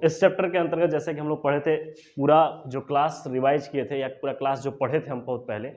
इस चैप्टर के अंतर्गत जैसे कि हम लोग पढ़े थे, पूरा जो क्लास रिवाइज किए थे या पूरा क्लास जो पढ़े थे हम बहुत पहले,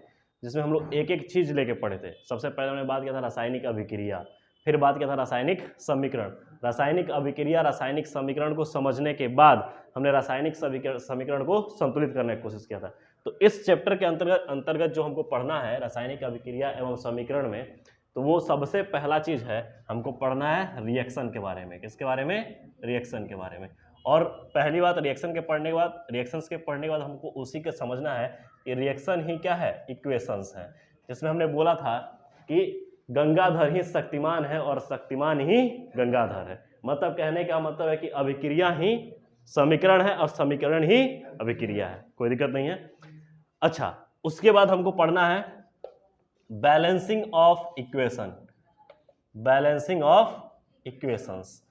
जिसमें हम लोग एक एक चीज लेके पढ़े थे। सबसे पहले हमने बात किया था रासायनिक अभिक्रिया, फिर बात किया था रासायनिक समीकरण। रासायनिक अभिक्रिया, रासायनिक समीकरण को समझने के बाद हमने रासायनिक समीकरण को संतुलित करने की कोशिश किया था। तो इस चैप्टर के अंतर्गत जो हमको पढ़ना है रासायनिक अभिक्रिया एवं समीकरण में, तो वो सबसे पहला चीज है हमको पढ़ना है रिएक्शन के बारे में। किसके बारे में? रिएक्शन के बारे में। और पहली बात रिएक्शन के पढ़ने के बाद, रिएक्शंस के पढ़ने के बाद हमको उसी के समझना है कि रिएक्शन ही क्या है? इक्वेशंस है। जिसमें हमने बोला था कि गंगाधर ही शक्तिमान है और शक्तिमान ही गंगाधर है। मतलब कहने का मतलब है कि अभिक्रिया ही समीकरण है और समीकरण ही अभिक्रिया है। कोई दिक्कत नहीं है। अच्छा, उसके बाद हमको पढ़ना है balancing of equation, balancing of equations,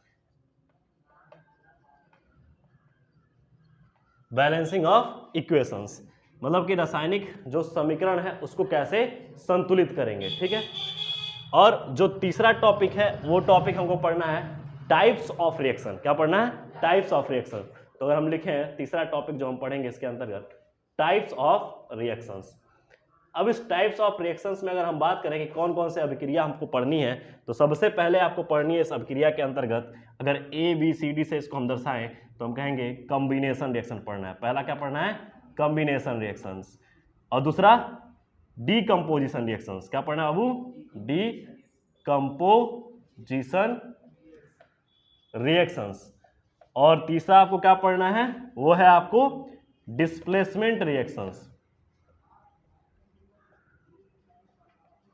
balancing of equations मतलब कि रासायनिक जो समीकरण है उसको कैसे संतुलित करेंगे। ठीक है। और जो तीसरा टॉपिक है वो टॉपिक हमको पढ़ना है टाइप्स ऑफ रिएक्शन। क्या पढ़ना है? Types of reaction. तो अगर हम लिखें तीसरा टॉपिक जो हम पढ़ेंगे इसके अंतर्गत टाइप्स ऑफ रिएक्शंस। अब इस टाइप्स ऑफ रिएक्शंस में अगर हम बात करें कि कौन कौन से अभिक्रिया हमको पढ़नी है, तो सबसे पहले आपको पढ़नी है इस अभिक्रिया के अंतर्गत, अगर ए बी सी डी से इसको हम दर्शाएं तो हम कहेंगे कॉम्बिनेशन रिएक्शन पढ़ना है। पहला क्या पढ़ना है? Combination reactions. और दूसरा डीकंपोजिशन रिएक्शंस। क्या पढ़ना है बाबू? Decomposition reactions. और तीसरा आपको क्या पढ़ना है? वो है आपको डिस्प्लेसमेंट रिएक्शंस।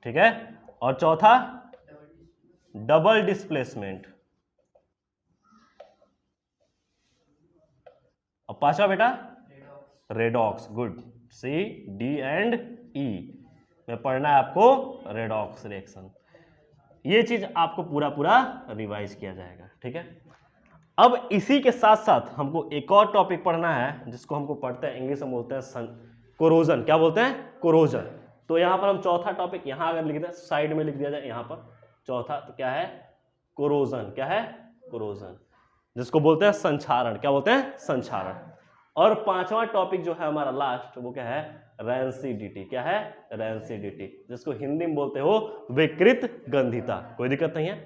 ठीक है। और चौथा डबल डिस्प्लेसमेंट। और पांचवा बेटा redox. Good. C D and E में पढ़ना है आपको रेडॉक्स रिएक्शन। ये चीज आपको पूरा पूरा रिवाइज किया जाएगा। ठीक है। अब इसी के साथ साथ हमको एक और टॉपिक पढ़ना है जिसको हमको पढ़ते हैं, इंग्लिश में बोलते हैं कोरोजन। क्या बोलते हैं? कोरोजन। तो यहां पर हम चौथा टॉपिक यहां अगर लिख दें, साइड में लिख दिया जाए यहां पर चौथा, तो क्या है? कोरोजन। क्या है? कोरोजन, जिसको बोलते हैं संक्षारण। क्या बोलते हैं? संक्षारण। और पांचवा टॉपिक जो है हमारा लास्ट, वो क्या है? रैंसिडिटी। क्या है? रैंसिडिटी, जिसको हिंदी में बोलते हो विकृत गंधिता। कोई दिक्कत नहीं है।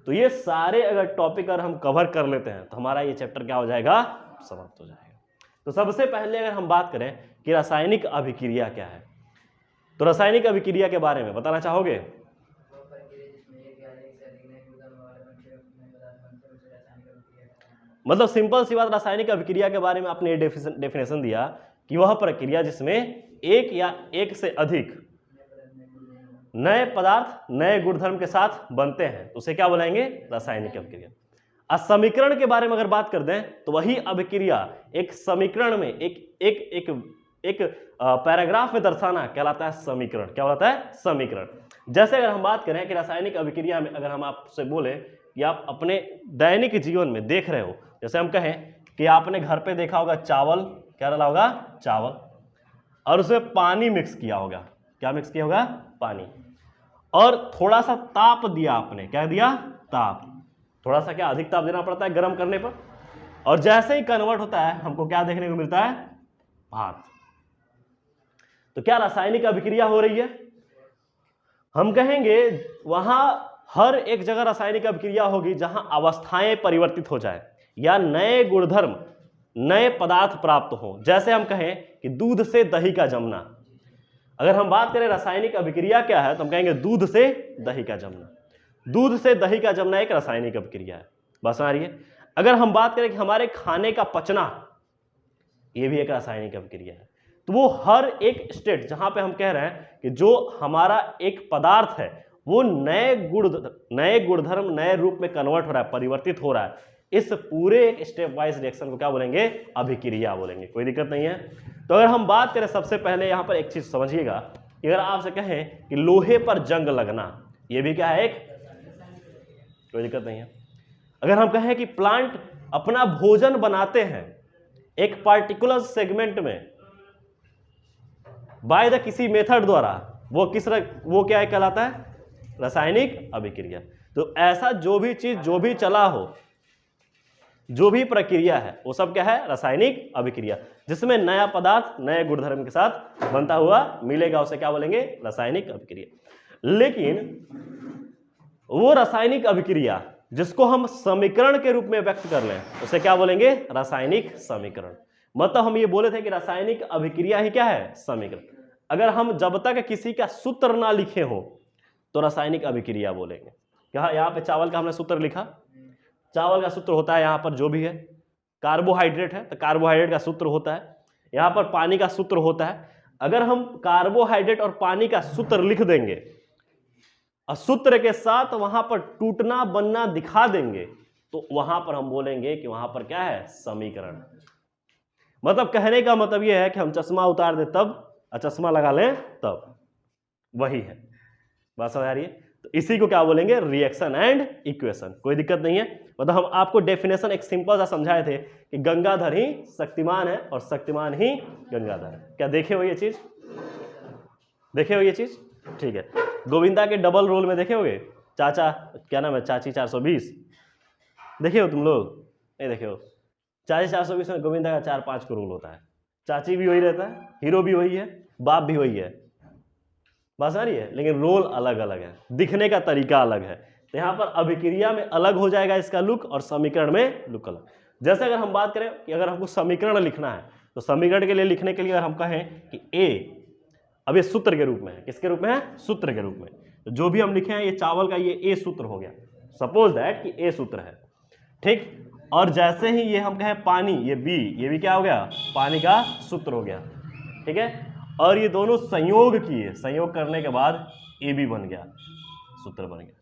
तो ये सारे अगर टॉपिक अगर हम कवर कर लेते हैं तो हमारा ये चैप्टर क्या हो जाएगा? समाप्त हो जाएगा। तो सबसे पहले अगर हम बात करें कि रासायनिक अभिक्रिया क्या है, तो रासायनिक अभिक्रिया के बारे में बताना चाहोगे? मतलब सिंपल सी बात, रासायनिक अभिक्रिया के बारे में आपने ये डेफिनेशन दिया कि वह प्रक्रिया जिसमें एक या एक से अधिक नए पदार्थ नए गुणधर्म के साथ बनते हैं, उसे क्या बुलाएंगे? रासायनिक अभिक्रिया। अब समीकरण के बारे में अगर बात कर दें तो वही अभिक्रिया एक समीकरण में एक पैराग्राफ में दर्शाना कहलाता है समीकरण। क्या होता है? समीकरण। जैसे अगर हम बात करें कि रासायनिक अभिक्रिया में अगर हम आपसे बोले कि आप अपने दैनिक जीवन में देख रहे हो, जैसे हम कहें कि आपने घर पे देखा होगा चावल, क्या डाला होगा? चावल, और उसमें पानी मिक्स किया होगा। क्या मिक्स किया होगा? पानी। और थोड़ा सा ताप दिया आपने। क्या दिया? ताप। थोड़ा सा क्या अधिक ताप देना पड़ता है गर्म करने पर, और जैसे ही कन्वर्ट होता है हमको क्या देखने को मिलता है? भाप। तो क्या रासायनिक अभिक्रिया हो रही है? हम कहेंगे वहां हर एक जगह रासायनिक अभिक्रिया होगी जहां अवस्थाएं परिवर्तित हो जाए या नए गुणधर्म नए पदार्थ प्राप्त हो। जैसे हम कहें कि दूध से दही का जमना। अगर हम बात करें रासायनिक अभिक्रिया क्या है तो हम कहेंगे दूध से दही का जमना। दूध से दही का जमना एक रासायनिक अभिक्रिया है। बस आ रही है। अगर हम बात करें कि हमारे खाने का पचना, यह भी एक रासायनिक अभिक्रिया है। तो वो हर एक स्टेट जहां पे हम कह रहे हैं कि जो हमारा एक पदार्थ है वो नए गुणधर्म नए रूप में कन्वर्ट हो रहा है, परिवर्तित हो रहा है, इस पूरे एक स्टेप वाइज रिएक्शन को क्या बोलेंगे? अभिक्रिया बोलेंगे। कोई दिक्कत नहीं है। तो अगर हम बात करें, सबसे पहले यहां पर एक चीज समझिएगा कि अगर आपसे कहें कि लोहे पर जंग लगना, यह भी क्या है? एक। कोई दिक्कत नहीं है। अगर हम कहें कि प्लांट अपना भोजन बनाते हैं एक पार्टिकुलर सेगमेंट में बाय द किसी मेथड द्वारा, वो क्या है कहलाता है? रासायनिक अभिक्रिया। तो ऐसा जो भी चीज जो भी चला हो जो भी प्रक्रिया है वो सब क्या है, रासायनिक अभिक्रिया। जिसमें नया पदार्थ नए गुणधर्म के साथ बनता हुआ मिलेगा उसे क्या बोलेंगे, रासायनिक अभिक्रिया। लेकिन वो रासायनिक अभिक्रिया जिसको हम समीकरण के रूप में व्यक्त कर लें उसे क्या बोलेंगे, रासायनिक समीकरण। मतलब हम ये बोले थे कि रासायनिक अभिक्रिया ही क्या है, समीकरण। अगर हम जब तक किसी का सूत्र ना लिखे हो तो रासायनिक अभिक्रिया बोलेंगे। यहाँ पे चावल का हमने सूत्र लिखा, चावल का सूत्र होता है यहाँ पर जो भी है, कार्बोहाइड्रेट है तो कार्बोहाइड्रेट का सूत्र होता है, यहाँ पर पानी का सूत्र होता है। अगर हम कार्बोहाइड्रेट और पानी का सूत्र लिख देंगे और सूत्र के साथ वहां पर टूटना बनना दिखा देंगे तो वहां पर हम बोलेंगे कि वहां पर क्या है, समीकरण। मतलब कहने का मतलब यह है कि हम चश्मा उतार दे तब और चश्मा लगा लें तब, वही है। बात समझ आ रही है? तो इसी को क्या बोलेंगे, रिएक्शन एंड इक्वेशन। कोई दिक्कत नहीं है। मतलब हम आपको डेफिनेशन एक सिंपल सा समझाए थे कि गंगाधर ही शक्तिमान है और शक्तिमान ही गंगाधर है। क्या देखे हो ये चीज, देखे हो ये चीज? ठीक है। गोविंदा के डबल रोल में देखे होगे, चाचा क्या नाम है, चाची 420 देखे हो तुम लोग? नहीं देखे हो? चाची 420 में गोविंदा का 4-5 का रोल होता है। चाची भी वही रहता है, हीरो भी वही है, बाप भी वही है। बात आ रही है? लेकिन रोल अलग अलग है, दिखने का तरीका अलग है। तो यहाँ पर अभिक्रिया में अलग हो जाएगा इसका लुक और समीकरण में लुक अलग। जैसे अगर हम बात करें कि अगर हमको समीकरण लिखना है तो समीकरण के लिए लिखने के लिए अगर हम कहें कि ए, अब ये सूत्र के रूप में है, किसके रूप में है, सूत्र के रूप में। तो जो भी हम लिखे हैं ये चावल का ये ए सूत्र हो गया, सपोज दैट कि ए सूत्र है, ठीक। और जैसे ही ये हम कहें पानी, ये बी, ये भी क्या हो गया, पानी का सूत्र हो गया, ठीक है। और ये दोनों संयोग किए, संयोग करने के बाद ए भी बन गया, सूत्र बन गया।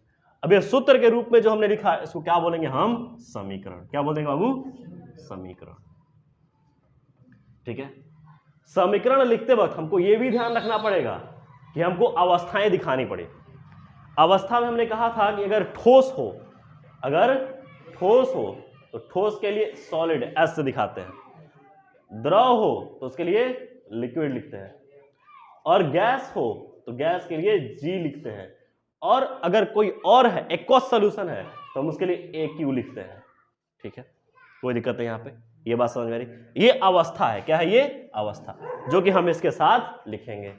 अब ये सूत्र के रूप में जो हमने लिखा इसको क्या बोलेंगे हम, समीकरण। क्या बोलेंगे बाबू, समीकरण, ठीक है। समीकरण लिखते वक्त हमको यह भी ध्यान रखना पड़ेगा कि हमको अवस्थाएं दिखानी पड़े। अवस्था में हमने कहा था कि अगर ठोस हो, अगर ठोस हो तो ठोस के लिए सॉलिड एस से दिखाते हैं, द्रव हो तो उसके लिए लिक्विड लिखते हैं, और गैस हो तो गैस के लिए जी लिखते हैं, और अगर कोई और है, एक्वस सॉल्यूशन है तो हम उसके लिए एक्यू लिखते हैं, ठीक है। कोई दिक्कत नहीं यहाँ पे, ये बात समझ में आ रही? ये अवस्था है, क्या है ये, अवस्था, जो कि हम इसके साथ लिखेंगे।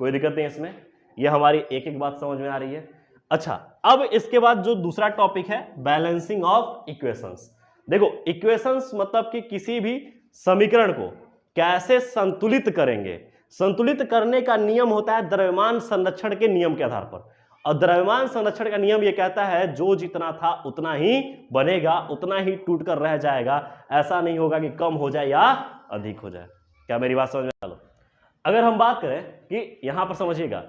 कोई दिक्कत नहीं इसमें, ये हमारी एक एक बात समझ में आ रही है। अच्छा, अब इसके बाद जो दूसरा टॉपिक है, बैलेंसिंग ऑफ इक्वेशंस। देखो, इक्वेशंस मतलब कि किसी भी समीकरण को कैसे संतुलित करेंगे। संतुलित करने का नियम होता है द्रव्यमान संरक्षण के नियम के आधार पर, और द्रव्यमान संरक्षण का नियम यह कहता है जो जितना था उतना ही बनेगा, उतना ही टूट कर रह जाएगा, ऐसा नहीं होगा कि कम हो जाए या अधिक हो जाए। क्या मेरी बात समझ में? चलो, अगर हम बात करें कि यहां पर समझिएगा,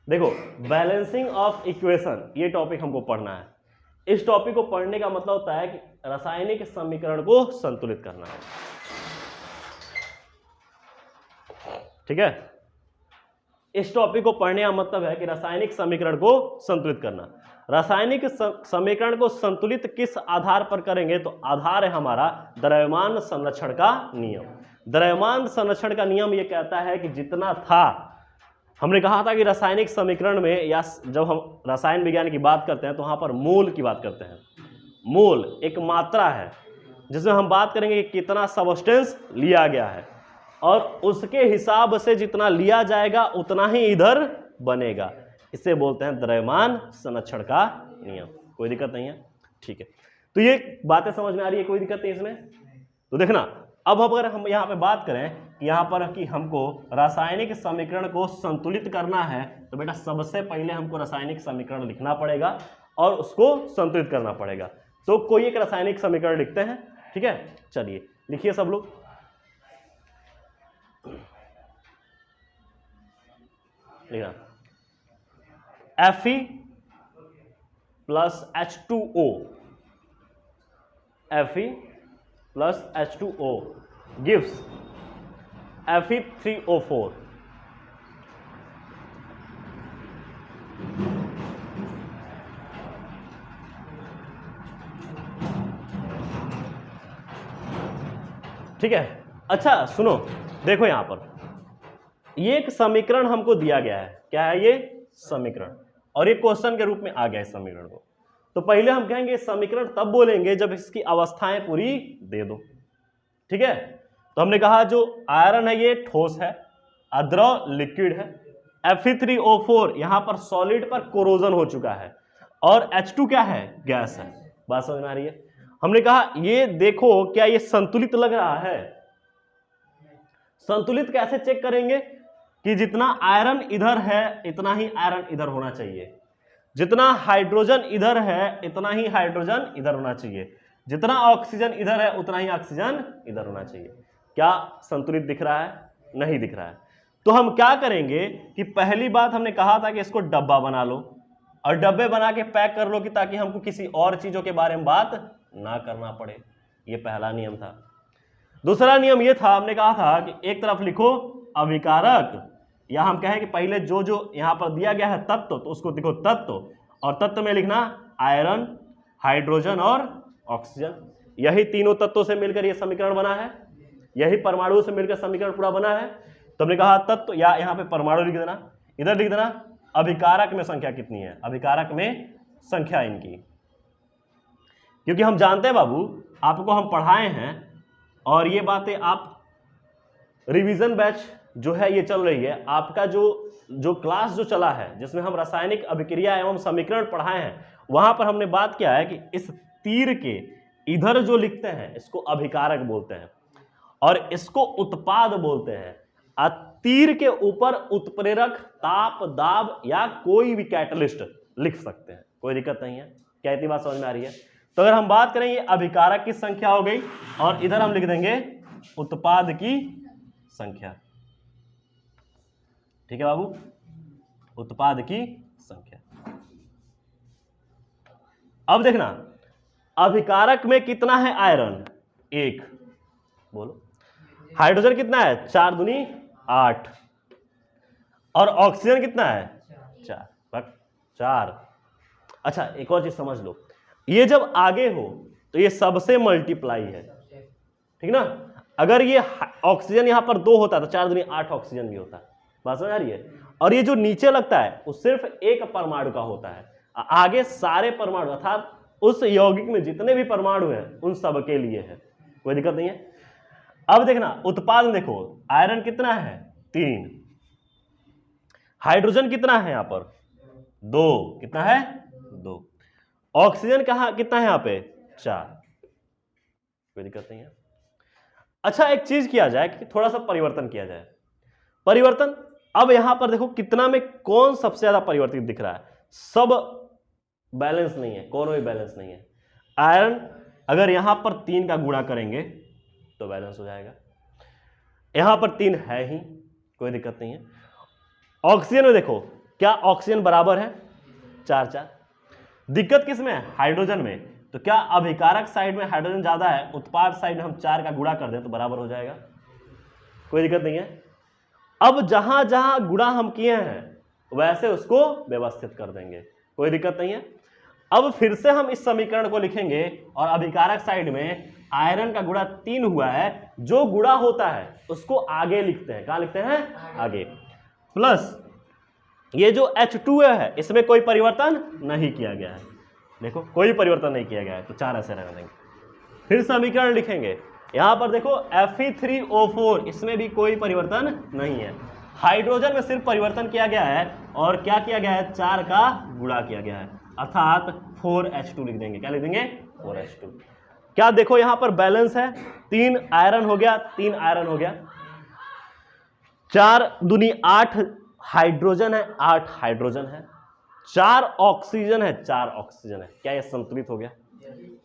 देखो बैलेंसिंग ऑफ इक्वेशन, ये टॉपिक हमको पढ़ना है। इस टॉपिक को पढ़ने का मतलब होता है कि रासायनिक समीकरण को संतुलित करना है, ठीक है। इस टॉपिक को पढ़ने का मतलब है कि रासायनिक समीकरण को संतुलित करना। रासायनिक समीकरण को संतुलित किस आधार पर करेंगे, तो आधार है हमारा द्रव्यमान संरक्षण का नियम। द्रव्यमान संरक्षण का नियम यह कहता है कि जितना था, हमने कहा था कि रासायनिक समीकरण में या जब हम रसायन विज्ञान की बात करते हैं तो वहां पर मोल की बात करते हैं। मोल एक मात्रा है जिसमें हम बात करेंगे कि कितना सब्सटेंस लिया गया है, और उसके हिसाब से जितना लिया जाएगा उतना ही इधर बनेगा। इसे बोलते हैं द्रव्यमान संरक्षण का नियम। कोई दिक्कत नहीं है, ठीक है। तो ये बातें समझ में आ रही है, कोई दिक्कत नहीं इसमें? तो देखना, अब अगर हम यहाँ पे बात करें यहाँ पर कि हमको रासायनिक समीकरण को संतुलित करना है, तो बेटा सबसे पहले हमको रासायनिक समीकरण लिखना पड़ेगा और उसको संतुलित करना पड़ेगा। तो कोई एक रासायनिक समीकरण लिखते हैं, ठीक है। चलिए लिखिए सब लोग। लिखना Fe plus H2O, Fe plus H2O gives Fe3O4। ठीक है। अच्छा सुनो, देखो यहां पर ये एक समीकरण हमको दिया गया है। क्या है ये? समीकरण। और ये क्वेश्चन के रूप में आ गया है समीकरण को। तो पहले हम कहेंगे समीकरण तब बोलेंगे जब इसकी अवस्थाएं पूरी दे दो। ठीक है, तो हमने कहा जो आयरन है ये ठोस है, अद्रव लिक्विड है, Fe3O4 यहां पर सॉलिड पर कोरोजन हो चुका है, और H2 क्या है, गैस है। बात समझ में आ रही है? हमने कहा ये देखो क्या ये संतुलित लग रहा है। संतुलित कैसे चेक करेंगे कि जितना आयरन इधर है इतना ही आयरन इधर होना चाहिए, जितना हाइड्रोजन इधर है इतना ही हाइड्रोजन इधर होना चाहिए, जितना ऑक्सीजन इधर है उतना ही ऑक्सीजन इधर होना चाहिए। क्या संतुलित दिख रहा है? नहीं दिख रहा है। तो हम क्या करेंगे कि पहली बात हमने कहा था कि इसको डब्बा बना लो, और डब्बे बना के पैक कर लो कि ताकि हमको किसी और चीजों के बारे में बात ना करना पड़े। ये पहला नियम था। दूसरा नियम ये था, हमने कहा था कि एक तरफ लिखो अभिकारक, या हम कहें कि पहले जो जो यहां पर दिया गया है तत्व, तो उसको लिखो तत्व, और तत्व में लिखना आयरन, हाइड्रोजन और ऑक्सीजन। यही तीनों तत्वों से मिलकर यह समीकरण बना है, यही परमाणु से मिलकर समीकरण पूरा बना है। तो हमने कहा तत्व, या यहां पे परमाणु लिख देना, इधर लिख देना अभिकारक में संख्या कितनी है, अभिकारक में संख्या इनकी। क्योंकि हम जानते हैं बाबू, आपको हम पढ़ाए हैं, और ये बातें आप रिवीजन बैच जो है ये चल रही है, आपका जो क्लास जो चला है जिसमें हम रासायनिक अभिक्रिया एवं समीकरण पढ़ाए हैं, वहां पर हमने बात किया है कि इस तीर के इधर जो लिखते हैं इसको अभिकारक बोलते हैं, और इसको उत्पाद बोलते हैं। तीर के ऊपर उत्प्रेरक, ताप, दाब या कोई भी कैटलिस्ट लिख सकते हैं, कोई दिक्कत नहीं है। क्या इतनी बात समझ में आ रही है? तो अगर हम बात करें ये अभिकारक की संख्या हो गई, और इधर हम लिख देंगे उत्पाद की संख्या। ठीक है बाबू, उत्पाद की संख्या। अब देखना अभिकारक में कितना है आयरन, 1, बोलो। हाइड्रोजन कितना है, 4 दूनी 8, और ऑक्सीजन कितना है, 4। अच्छा एक और चीज समझ लो, ये जब आगे हो तो ये सबसे मल्टीप्लाई है, ठीक ना। अगर ये ऑक्सीजन यहां पर 2 होता तो 4 दूनी 8 ऑक्सीजन भी होता। बात समझ आ रही है? और ये जो नीचे लगता है वो सिर्फ एक परमाणु का होता है, आगे सारे परमाणु अर्थात उस यौगिक में जितने भी परमाणु हैं उन सब के लिए है, कोई दिक्कत नहीं है। अब देखना उत्पाद में देखो, आयरन कितना है, 3, हाइड्रोजन कितना है यहां पर, 2, कितना है, 2, ऑक्सीजन कितना है यहां पे, 4, कोई दिक्कत नहीं है। अच्छा एक चीज किया जाए कि थोड़ा सा परिवर्तन किया जाए। परिवर्तन, अब यहां पर देखो कितना में कौन सबसे ज्यादा परिवर्तित दिख रहा है, सब बैलेंस नहीं है, कौन भी बैलेंस नहीं है। आयरन अगर यहां पर 3 का गुणा करेंगे तो बैलेंस हो जाएगा, यहां पर 3 है ही, कोई दिक्कत नहीं है। ऑक्सीजन में देखो क्या ऑक्सीजन बराबर है, 4। दिक्कत किस में है, हाइड्रोजन में। तो क्या अभिकारक साइड में हाइड्रोजन ज्यादा है, उत्पाद साइड में हम 4 का गुणा कर दें तो बराबर हो जाएगा, कोई दिक्कत नहीं है। अब जहां जहां गुणा हम किए हैं वैसे उसको व्यवस्थित कर देंगे, कोई दिक्कत नहीं है। अब फिर से हम इस समीकरण को लिखेंगे, और अभिकारक साइड में आयरन का गुणा 3 हुआ है, जो गुणा होता है उसको आगे लिखते हैं, कहां लिखते हैं, आगे, प्लस ये जो H2 है इसमें कोई परिवर्तन नहीं किया गया है, देखो कोई परिवर्तन नहीं किया गया है, तो 4 ऐसे रहने देंगे। फिर समीकरण लिखेंगे, यहां पर देखो Fe3O4, इसमें भी कोई परिवर्तन नहीं है। हाइड्रोजन में सिर्फ परिवर्तन किया गया है, और क्या किया गया है, 4 का गुणा किया गया है, अर्थात 4H2 लिख देंगे, क्या लिख देंगे, 4H2। क्या देखो यहां पर बैलेंस है, 3 आयरन हो गया, 3 आयरन हो गया, 4 दूनी 8 हाइड्रोजन है, 8 हाइड्रोजन है, 4 ऑक्सीजन है, 4 ऑक्सीजन है। क्या ये संतुलित हो गया?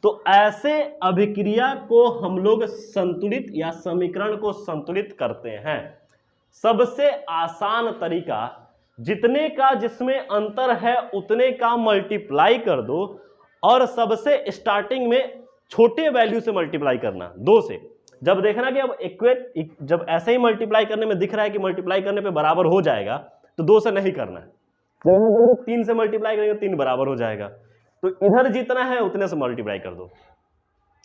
तो ऐसे अभिक्रिया को हम लोग संतुलित या समीकरण को संतुलित करते हैं। सबसे आसान तरीका, जितने का जिसमें अंतर है उतने का मल्टीप्लाई कर दो, और सबसे स्टार्टिंग में छोटे वैल्यू से मल्टीप्लाई करना, 2 से। जब देखना कि अब इक्वेट, जब ऐसे ही मल्टीप्लाई करने में दिख रहा है कि मल्टीप्लाई करने पे बराबर हो जाएगा, तो 2 से नहीं करना है। जब 3 से मल्टीप्लाई करेंगे 3 बराबर हो जाएगा, तो इधर जितना है उतने से मल्टीप्लाई कर दो।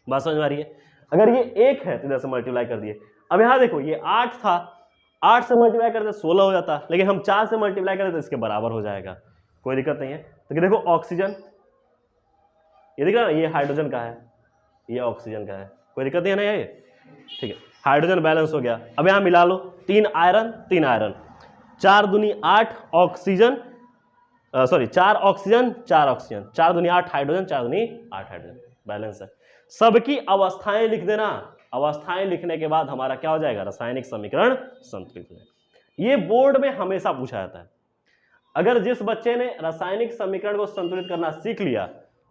बात समझ में आ रही है? अगर ये 1 है तो इधर से मल्टीप्लाई कर दिए। अब यहां देखो ये 8 था, 8 से मल्टीप्लाई करते 16 हो जाता, लेकिन हम 4 से मल्टीप्लाई करते तो इसके बराबर हो जाएगा, कोई दिक्कत नहीं है। तो देखो ऑक्सीजन ये दिख रहा है ना, ये हाइड्रोजन का है, ये ऑक्सीजन का है, कोई दिक्कत नहीं है ना ये, ठीक है। हाइड्रोजन बैलेंस हो गया। अब यहाँ मिला लो 3 आयरन 3 आयरन, 4 दूनी 8 ऑक्सीजन, सॉरी 4 ऑक्सीजन 4 ऑक्सीजन, 4 दूनी 8 हाइड्रोजन, 4 दूनी 8 हाइड्रोजन, बैलेंस है। सबकी अवस्थाएं लिख देना, अवस्थाएं लिखने के बाद हमारा क्या हो जाएगा, रासायनिक समीकरण संतुलित हो जाएगा। ये बोर्ड में हमेशा पूछा जाता है। अगर जिस बच्चे ने रासायनिक समीकरण को संतुलित करना सीख लिया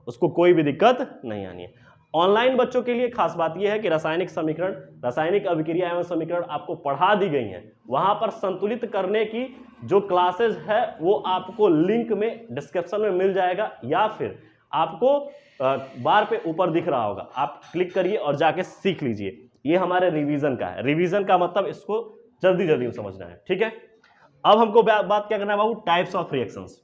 उसको कोई भी दिक्कत नहीं आनी है। ऑनलाइन बच्चों के लिए खास बात यह है कि रासायनिक समीकरण, रासायनिक अभिक्रिया एवं समीकरण आपको पढ़ा दी गई हैं। वहां पर संतुलित करने की जो क्लासेस है वो आपको लिंक में डिस्क्रिप्शन में मिल जाएगा, या फिर आपको बार पे ऊपर दिख रहा होगा, आप क्लिक करिए और जाके सीख लीजिए। ये हमारे रिवीजन का है। रिवीजन का मतलब इसको जल्दी जल्दी समझना है, ठीक है। अब हमको बात क्या करना है बाबू, टाइप्स ऑफ रिएक्शंस,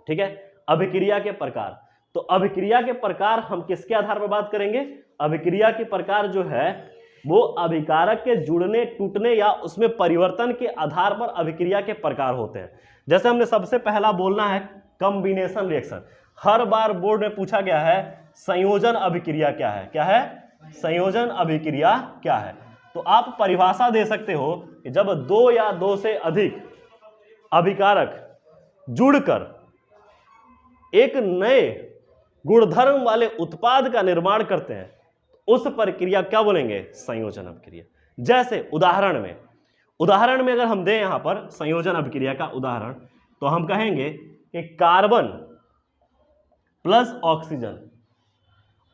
ठीक है। अभिक्रिया के प्रकार, तो अभिक्रिया के प्रकार हम किसके आधार पर बात करेंगे, अभिक्रिया के प्रकार जो है वो अभिकारक के जुड़ने टूटने या उसमें परिवर्तन के आधार पर अभिक्रिया के प्रकार होते हैं। जैसे हमने सबसे पहला बोलना है कॉम्बिनेशन रिएक्शन। हर बार बोर्ड में पूछा गया है संयोजन अभिक्रिया क्या है, क्या है, संयोजन अभिक्रिया क्या है। तो आप परिभाषा दे सकते हो कि जब 2 या 2 से अधिक अभिकारक जुड़कर एक नए गुणधर्म वाले उत्पाद का निर्माण करते हैं, उस प्रक्रिया क्या बोलेंगे, संयोजन अभिक्रिया। जैसे उदाहरण में अगर हम दें यहां पर संयोजन अभिक्रिया का उदाहरण, तो हम कहेंगे कि कार्बन प्लस ऑक्सीजन,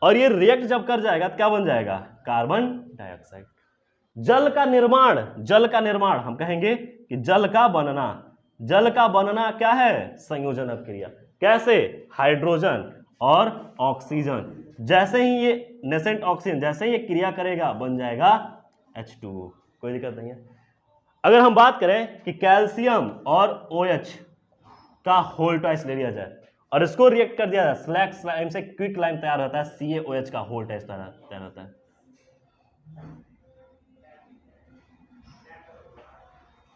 और ये रिएक्ट जब कर जाएगा तो क्या बन जाएगा, कार्बन डाइऑक्साइड। जल का निर्माण हम कहेंगे कि जल का बनना क्या है, संयोजन अभिक्रिया। कैसे, हाइड्रोजन और ऑक्सीजन, जैसे ही ये नेसेंट ऑक्सीजन जैसे ही ये क्रिया करेगा बन जाएगा H2O, कोई दिक्कत नहीं है। अगर हम बात करें कि कैल्शियम और OH का होल ट्वाइस ले लिया जाए और इसको रिएक्ट कर दिया जाए, स्लैग स्लाइम से क्विक लाइम तैयार होता है, CaOH का होल ट्वाइस तैयार होता है।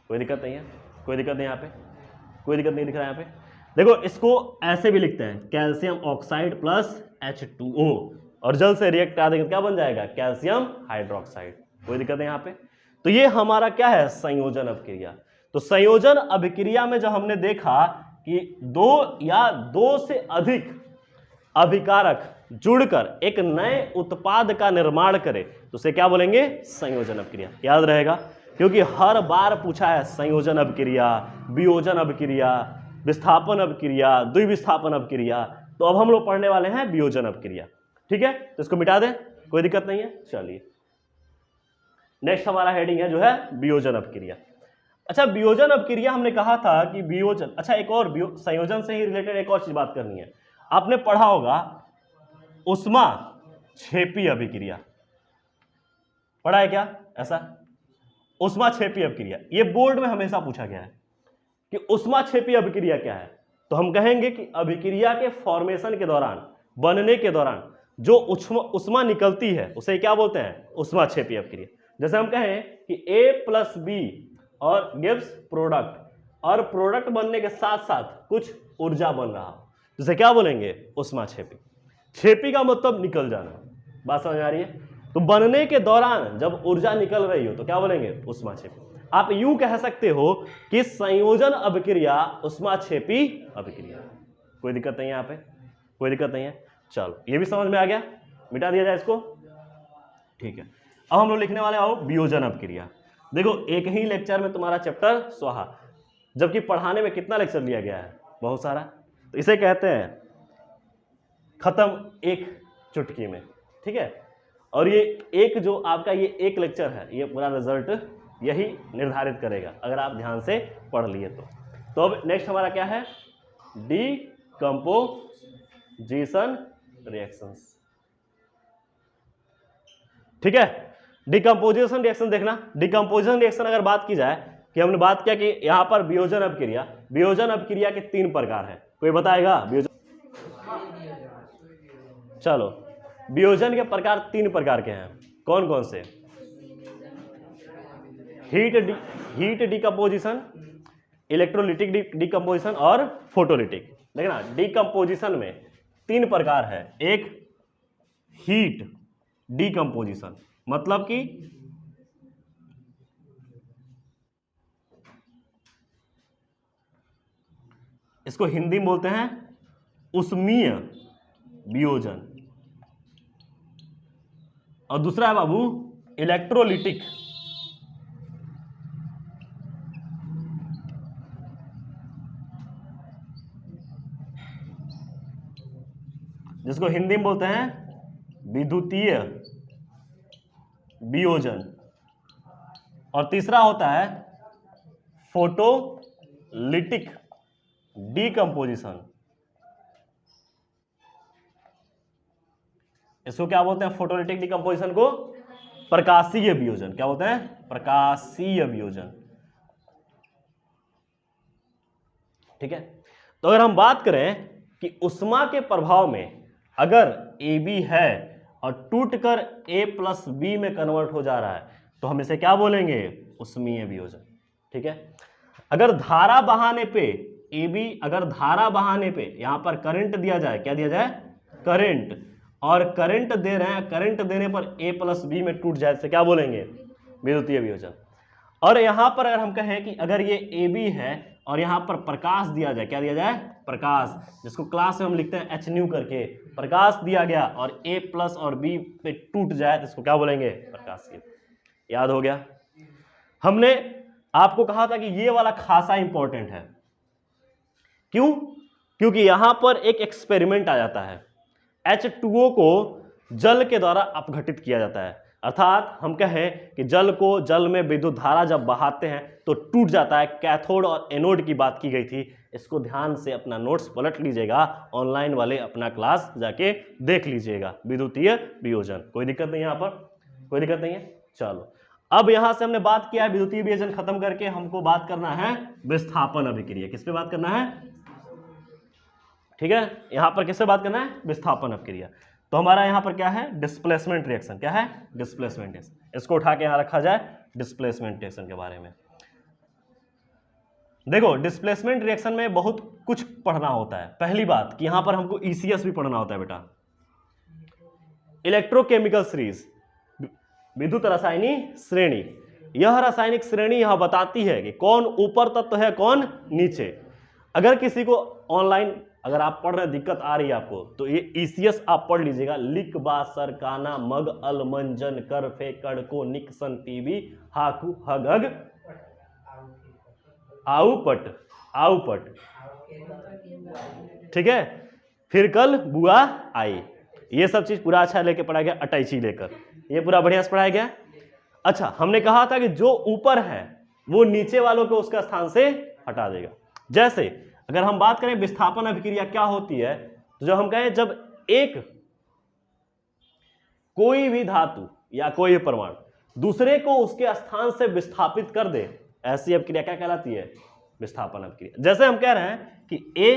कोई दिक्कत नहीं है, कोई दिक्कत नहीं, यहाँ पे कोई दिक्कत नहीं दिख रहा है। यहाँ पे देखो, इसको ऐसे भी लिखते हैं कैल्शियम ऑक्साइड प्लस H2O, और जल से रिएक्ट करा देंगे क्या बन जाएगा, कैल्शियम हाइड्रोक्साइड। कोई दिक्कत नहीं यहाँ पे। तो ये हमारा क्या है, संयोजन अभिक्रिया। तो संयोजन अभिक्रिया में जो हमने देखा कि 2 या 2 से अधिक अभिकारक जुड़कर एक नए उत्पाद का निर्माण करे तो उसे क्या बोलेंगे, संयोजन अभिक्रिया। याद रहेगा, क्योंकि हर बार पूछा है संयोजन अभिक्रिया, वियोजन अभिक्रिया, विस्थापन अभिक्रिया, द्विविस्थापन अभिक्रिया। तो अब हम लोग पढ़ने वाले हैं वियोजन अभिक्रिया, ठीक है। तो इसको मिटा दें, कोई दिक्कत नहीं है। चलिए नेक्स्ट हमारा हेडिंग है जो है वियोजन अभिक्रिया। अच्छा, वियोजन अभिक्रिया हमने कहा था कि वियोजन, अच्छा एक और संयोजन से ही रिलेटेड एक और चीज बात करनी है। आपने पढ़ा होगा उष्मा क्षेपी अभिक्रिया, पढ़ा है क्या ऐसा, उष्मा क्षेपी अभिक्रिया। ये बोर्ड में हमेशा पूछा गया है कि उष्मा क्षेपी अभिक्रिया क्या है। तो हम कहेंगे कि अभिक्रिया के फॉर्मेशन के दौरान, बनने के दौरान जो उष्मा निकलती है उसे क्या बोलते हैं, उष्मा क्षेपी अभिक्रिया। जैसे हम कहें कि A+B और गिव्स प्रोडक्ट, और प्रोडक्ट बनने के साथ साथ कुछ ऊर्जा बन रहा हो, जिसे क्या बोलेंगे, उष्मा क्षेपी। क्षेपी का मतलब निकल जाना, बात समझ आ रही है। तो बनने के दौरान जब ऊर्जा निकल रही हो तो क्या बोलेंगे, उष्मा क्षेपी। आप यूं कह सकते हो कि संयोजन अभिक्रिया उष्मा क्षेपी अभिक्रिया। कोई दिक्कत नहीं है यहाँ पे, कोई दिक्कत नहीं है। चलो ये भी समझ में आ गया, मिटा दिया जाए इसको, ठीक है। अब हम लोग लिखने वाले आओ वियोजन अभिक्रिया। देखो, एक ही लेक्चर में तुम्हारा चैप्टर स्वाहा, जबकि पढ़ाने में कितना लेक्चर लिया गया है, बहुत सारा। तो इसे कहते हैं खत्म एक चुटकी में, ठीक है। और ये एक जो आपका ये एक लेक्चर है, ये पूरा रिजल्ट यही निर्धारित करेगा अगर आप ध्यान से पढ़ लिए तो अब नेक्स्ट हमारा क्या है, डीकंपोजिशन रिएक्शंस, ठीक है। डिकम्पोजिशन रिएक्शन देखना। डिकम्पोजिशन रिएक्शन अगर बात की जाए कि हमने बात किया कि यहां पर वियोजन अभिक्रिया के 3 प्रकार हैं, कोई बताएगा वियोजन? चलो, वियोजन के प्रकार 3 प्रकार के हैं, कौन कौन से? हीट डिकम्पोजिशन, इलेक्ट्रोलिटिक डिकम्पोजिशन और फोटोलिटिक। देखना, डिकम्पोजिशन में तीन प्रकार है। एक हीट डीकंपोजिशन, मतलब कि इसको हिंदी में बोलते हैं उष्मीय वियोजन, और दूसरा है बाबू इलेक्ट्रोलिटिक, जिसको हिंदी में बोलते हैं विद्युतीय वियोजन, और तीसरा होता है फोटोलिटिक डीकंपोजिशन। इसको क्या बोलते हैं? फोटोलिटिक डीकंपोजिशन को प्रकाशीय वियोजन। क्या बोलते हैं? प्रकाशीय वियोजन। ठीक है, तो अगर हम बात करें कि उष्मा के प्रभाव में अगर AB है और टूटकर A+B में कन्वर्ट हो जा रहा है तो हम इसे क्या बोलेंगे? उष्मीय वियोजन। ठीक है, अगर धारा बहाने पे AB, अगर धारा बहाने पे यहां पर करंट दिया जाए, क्या दिया जाए? करंट, और करंट दे रहे हैं, करंट देने पर A+B में टूट जाए, इसे क्या बोलेंगे? विद्युतीय वियोजन। और यहां पर अगर हम कहें कि अगर ये AB है और यहां पर प्रकाश दिया जाए, क्या दिया जाए? प्रकाश, जिसको क्लास में हम लिखते हैं HNU करके, प्रकाश दिया गया और A+ और B पे टूट जाए तो इसको क्या बोलेंगे? प्रकाशीय। याद हो गया? हमने आपको कहा था कि ये वाला खासा इंपॉर्टेंट है। क्यों? क्योंकि यहां पर एक एक्सपेरिमेंट आ जाता है, H2O को जल के द्वारा अपघटित किया जाता है, अर्थात हम कहें कि जल को, जल में विद्युत धारा जब बहाते हैं तो टूट जाता है। कैथोड और एनोड की बात की गई थी, इसको ध्यान से अपना नोट्स पलट लीजिएगा, ऑनलाइन वाले अपना क्लास जाके देख लीजिएगा। विद्युतीय वियोजन, कोई दिक्कत नहीं है यहाँ पर? कोई दिक्कत नहीं है। चलो, अब यहां से हमने बात किया है विद्युतीय वियोजन खत्म करके हमको बात करना है विस्थापन अभिक्रिया। किस पे बात करना है? ठीक है, यहां पर किससे बात करना है? विस्थापन अभिक्रिया। तो हमारा यहां पर क्या है? Displacement reaction. क्या है? Displacement reaction. इसको उठा के यहां रखा जाए डिस्प्लेसमेंट रिएक्शन के बारे में। देखो, डिस्प्लेसमेंट रिएक्शन में बहुत कुछ पढ़ना होता है। पहली बात कि यहां पर हमको ECS भी पढ़ना होता है बेटा, इलेक्ट्रोकेमिकल सीरीज, विद्युत रासायनिक श्रेणी। यह रासायनिक श्रेणी यह बताती है कि कौन ऊपर तत्व है, कौन नीचे। अगर किसी को ऑनलाइन अगर आप पढ़ रहे दिक्कत आ रही है आपको, तो ये ECS आप पढ़ लीजिएगा। लिक बा सरकाना मग अल मंजन कर फे कड़को निकसन टीवी हाकू हग आउपट आउपट। ठीक है, फिर कल बुआ आई, ये सब चीज पूरा अच्छा लेके पढ़ाया गया, अटैची लेकर, ये पूरा बढ़िया से पढ़ाया गया। अच्छा, हमने कहा था कि जो ऊपर है वो नीचे वालों को उसका स्थान से हटा देगा। जैसे अगर हम बात करें विस्थापन अभिक्रिया क्या होती है, तो जब हम कहें जब एक कोई भी धातु या कोई परमाणु दूसरे को उसके स्थान से विस्थापित कर दे, ऐसी अभिक्रिया क्या कहलाती है? विस्थापन अभिक्रिया। जैसे हम कह रहे हैं कि A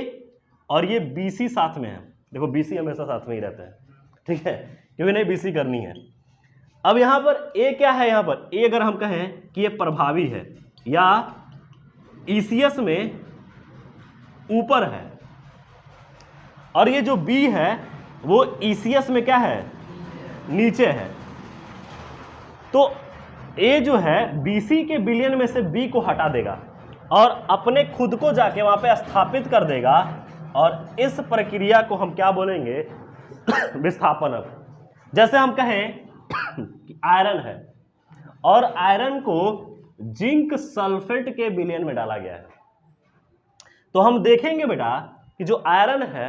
और ये BC साथ में है, देखो BC हमेशा साथ में ही रहते हैं, ठीक है, क्योंकि नहीं BC करनी है। अब यहां पर A क्या है? यहां पर A अगर हम कहें कि ये प्रभावी है या ECS में ऊपर है, और ये जो B है वो ECS में क्या है? नीचे है, तो A जो है BC के विलयन में से B को हटा देगा और अपने खुद को जाके वहां पे स्थापित कर देगा, और इस प्रक्रिया को हम क्या बोलेंगे? विस्थापन। जैसे हम कहें कि आयरन है और आयरन को जिंक सल्फेट के विलयन में डाला गया है, तो हम देखेंगे बेटा कि जो आयरन है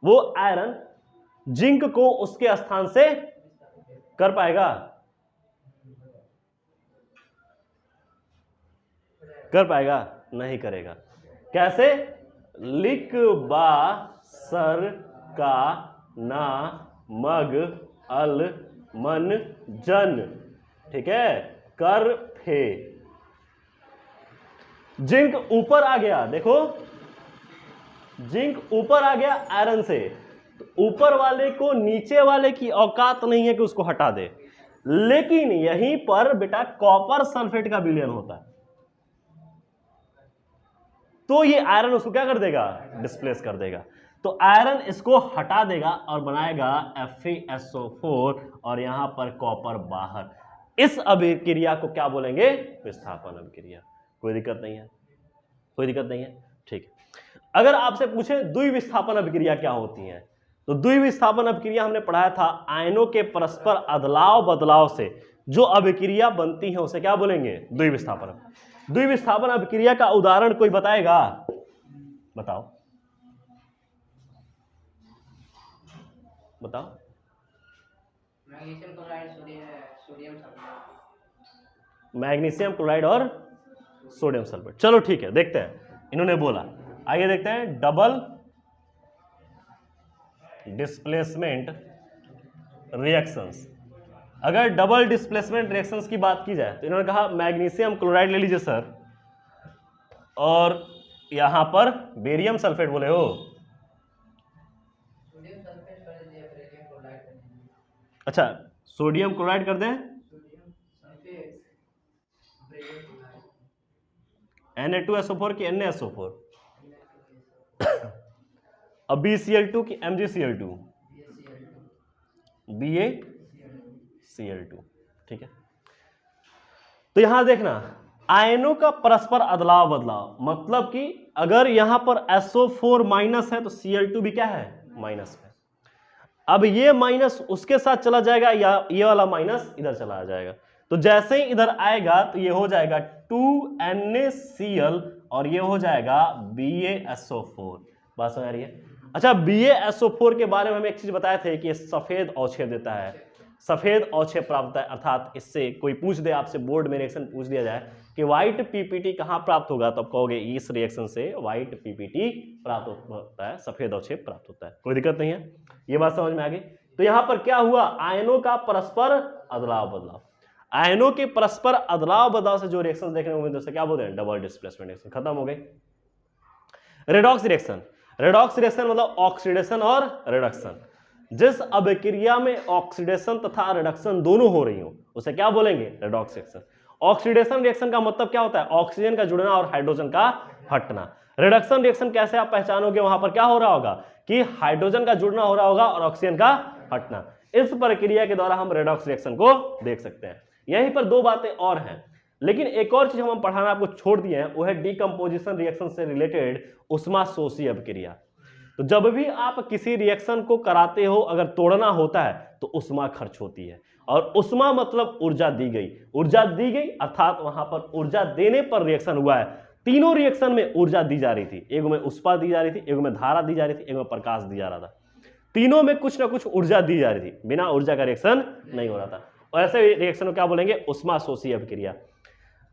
वो आयरन जिंक को उसके स्थान से कर पाएगा? कर पाएगा? नहीं करेगा। कैसे? लिक बा सर का ना मग अल मन जन, ठीक है, कर फे। जिंक ऊपर आ गया, देखो जिंक ऊपर आ गया आयरन से, तो ऊपर वाले को नीचे वाले की औकात नहीं है कि उसको हटा दे, लेकिन यहीं पर बेटा कॉपर सल्फेट का विलयन होता है, तो ये आयरन उसको क्या कर देगा? डिस्प्लेस कर देगा। तो आयरन इसको हटा देगा और बनाएगा FeSO4 और यहां पर कॉपर बाहर। इस अभिक्रिया को क्या बोलेंगे? विस्थापन अभिक्रिया। कोई दिक्कत नहीं है? कोई दिक्कत नहीं है? ठीक है। अगर आपसे पूछे द्विविस्थापन अभिक्रिया क्या होती है, तो द्विविस्थापन अभिक्रिया हमने पढ़ाया था, आयनों के परस्पर अदलाव बदलाव से जो अभिक्रिया बनती है उसे क्या बोलेंगे? द्विविस्थापन। द्विविस्थापन अभिक्रिया का उदाहरण कोई बताएगा? बताओ बताओ। Magnesium chloride sodium sulphate. Magnesium chloride और सोडियम सल्फेट। चलो ठीक है, देखते हैं इन्होंने बोला। आइए देखते हैं, डबल डिस्प्लेसमेंट रिएक्शंस। अगर डबल डिस्प्लेसमेंट रिएक्शंस की बात की जाए तो इन्होंने कहा मैग्नीशियम क्लोराइड ले लीजिए सर, और यहां पर बेरियम सल्फेट बोले हो। सोडियम सल्फेट कर दीजिए, बेरियम क्लोराइड कर दीजिए। अच्छा, सोडियम क्लोराइड कर दें, sodium sulphate barium chloride, Na2SO4 की NaSO4, अब BCl2 की MgCl2, BaCl2। ठीक है, तो यहां देखना आयनों का परस्पर अदलाव बदलाव, मतलब कि अगर यहां पर SO4 माइनस है तो Cl2 भी क्या है? माइनस है। अब ये माइनस उसके साथ चला जाएगा या ये वाला माइनस इधर चला जाएगा, तो जैसे ही इधर आएगा तो ये हो जाएगा 2NaCl और ये हो जाएगा BaSO4। बात समझ आ रही है? अच्छा, BaSO4 के बारे में हम एक चीज बताए थे कि ये सफेद अवक्षेप देता है, सफेद अवक्षेप प्राप्त होता है। अर्थात इससे कोई पूछ दे आपसे, बोर्ड में रिएक्शन पूछ दिया जाए कि व्हाइट पीपीटी कहां प्राप्त होगा, तो आप कहोगे इस रिएक्शन से व्हाइट पीपीटी प्राप्त होता है, सफेद अवक्षेप प्राप्त होता है। कोई दिक्कत नहीं है? ये बात समझ में आ गई? तो यहां पर क्या हुआ? आयनों का परस्पर अदलाव बदलाव। आयनों के परस्पर अदलाव बदलाव से जो रिएक्शन देखने को मिलते हैं क्या बोलते हैं? Double displacement reaction. खत्म हो गई। Redox reaction. रेडॉक्स रिएक्शन मतलब ऑक्सीडेशन और रिडक्शन। जिस अभिक्रिया में ऑक्सीडेशन तथा रिडक्शन दोनों हो रही हो उसे क्या बोलेंगे? Redox reaction. ऑक्सीडेशन रिएक्शन का मतलब क्या होता है? ऑक्सीजन का जुड़ना और हाइड्रोजन का हटना। रिडक्शन रिएक्शन कैसे आप पहचानोगे? वहां पर क्या हो रहा होगा कि हाइड्रोजन का जुड़ना हो रहा होगा और ऑक्सीजन का हटना। इस प्रक्रिया के द्वारा हम रेडॉक्स रिएक्शन को देख सकते हैं। यहीं पर दो बातें और हैं, लेकिन एक और चीज हम पढ़ाना आपको छोड़ दिए हैं, वो है डीकंपोजिशन रिएक्शन से रिलेटेड उष्माशोषी अभिक्रिया। तो जब भी आप किसी रिएक्शन को कराते हो, अगर तोड़ना होता है तो उष्मा खर्च होती है, और उष्मा मतलब ऊर्जा दी गई। ऊर्जा दी गई अर्थात वहां पर ऊर्जा देने पर रिएक्शन हुआ है। तीनों रिएक्शन में ऊर्जा दी जा रही थी, एक में उष्मा दी जा रही थी, एक में धारा दी जा रही थी, एक में प्रकाश दी जा रहा था। तीनों में कुछ ना कुछ ऊर्जा दी जा रही थी, बिना ऊर्जा का रिएक्शन नहीं हो रहा था। और ऐसे रिएक्शन को क्या बोलेंगे? उष्माशोषी अभिक्रिया।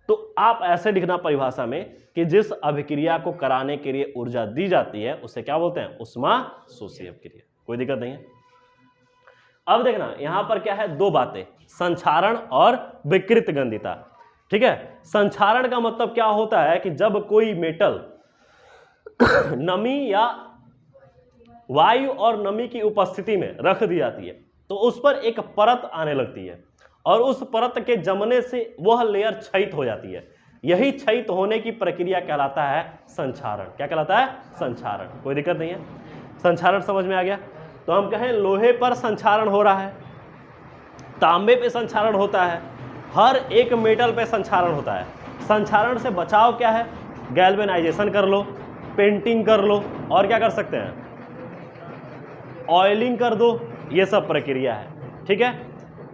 तो आप ऐसे लिखना परिभाषा में कि जिस अभिक्रिया को कराने के लिए ऊर्जा दी जाती है उसे क्या बोलते हैं? उष्माशोषी अभिक्रिया। कोई दिक्कत नहीं है? अब देखना यहां पर क्या है, दो बातें, संक्षारण और विकृत गंधिता। ठीक है, संक्षारण का मतलब क्या होता है कि जब कोई मेटल नमी या वायु और नमी की उपस्थिति में रख दी जाती है तो उस पर एक परत आने लगती है, और उस परत के जमने से वह लेयर क्षयित हो जाती है। यही क्षयित होने की प्रक्रिया कहलाता है संक्षारण। क्या कहलाता है? संक्षारण। कोई दिक्कत नहीं है? संक्षारण समझ में आ गया? तो हम कहें लोहे पर संक्षारण हो रहा है, तांबे पे संक्षारण होता है, हर एक मेटल पे संक्षारण होता है। संक्षारण से बचाव क्या है? गैल्वेनाइजेशन कर लो, पेंटिंग कर लो, और क्या कर सकते हैं? ऑयलिंग कर दो, ये सब प्रक्रिया है। ठीक है,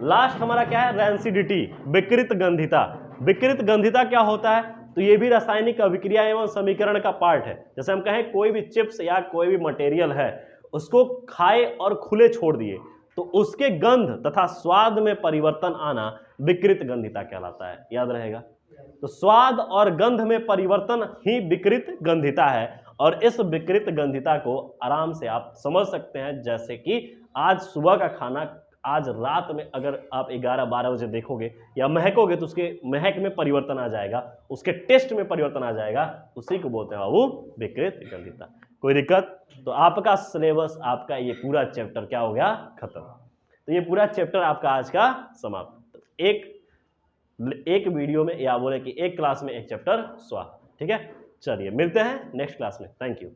लास्ट हमारा क्या है? रैंसिडिटी, विकृत गंधिता। विकृत गंधिता क्या होता है? तो ये भी रासायनिक अभिक्रिया एवं समीकरण का पार्ट है। जैसे हम कहें कोई भी चिप्स या कोई भी मटेरियल है, उसको खाए और खुले छोड़ दिए तो उसके गंध तथा स्वाद में परिवर्तन आना विकृत गंधिता कहलाता है। याद रहेगा? तो स्वाद और गंध में परिवर्तन ही विकृत गंधिता है, और इस विकृत गंधिता को आराम से आप समझ सकते हैं। जैसे कि आज सुबह का खाना आज रात में अगर आप 11-12 बजे देखोगे या महकोगे तो उसके महक में परिवर्तन आ जाएगा, उसके टेस्ट में परिवर्तन आ जाएगा, उसी को बोलते हैं बाबू विकृत गंधिता। कोई दिक्कत? तो आपका सिलेबस, आपका ये पूरा चैप्टर क्या हो गया? खत्म। तो ये पूरा चैप्टर आपका आज का समाप्त। एक वीडियो में या बोले कि एक क्लास में एक चैप्टर स्वाहा। ठीक है, चलिए मिलते हैं नेक्स्ट क्लास में। Thank you.